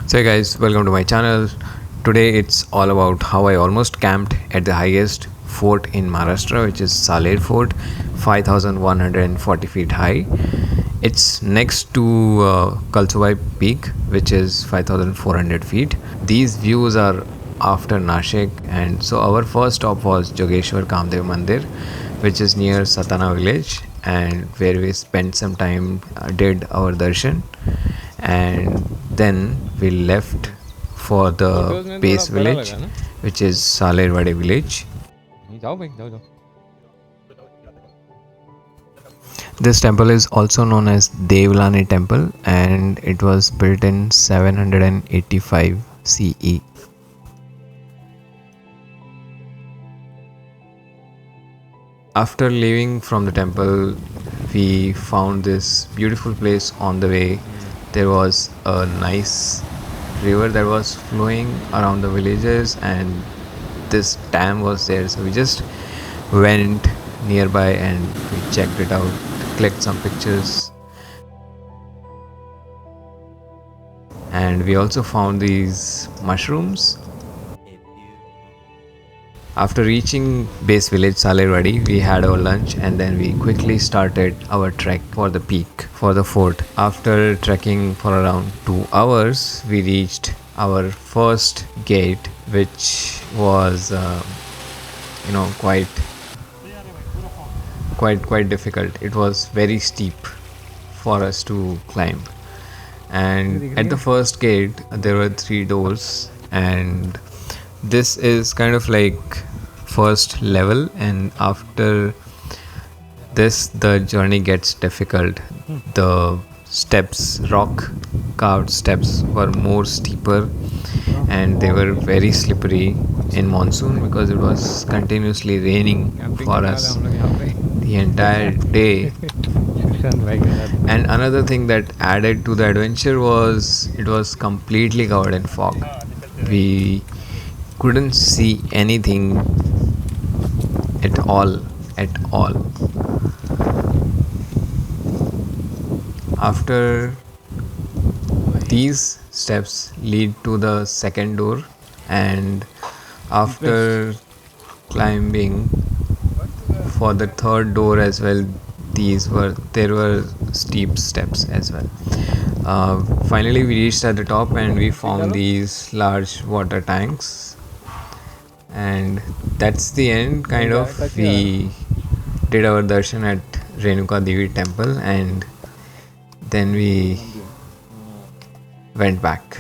So hey guys, welcome to my channel. Today it's all about how I almost camped at the highest fort in Maharashtra, which is Salher Fort, 5,140 feet high. It's next to Kalsuvai Peak, which is 5,400 feet. These views are after Nashik, and so our first stop was Jogeshwar Kamdev Mandir, which is near Satana village, and where we spent some time, did our darshan, and then we left for the base village, which is Salerwadi village. This temple is also known as Devlani temple, and it was built in 785 CE. After leaving from the temple, we found this beautiful place on the way. There was a nice river that was flowing around the villages, and this dam was there, so we just went nearby and we checked it out, clicked some pictures, and we also found these mushrooms. After reaching base village Salerwadi, we had our lunch and then we quickly started our trek for the peak, for the fort. After trekking for around 2 hours, we reached our first gate, which was quite difficult. It was very steep for us to climb. And at the first gate, there were 3 doors, and this is kind of like first level, and after this the journey gets difficult. The steps, rock carved steps, were more steeper and they were very slippery in monsoon because it was continuously raining for us the entire day. And another thing that added to the adventure was it was completely covered in fog. We couldn't see anything at all. After these steps lead to the second door, and after climbing for the third door as well, there were steep steps as well. Finally we reached at the top and we found these large water tanks, and that's the end kind of. We did our darshan at Renuka Devi temple and then we went back.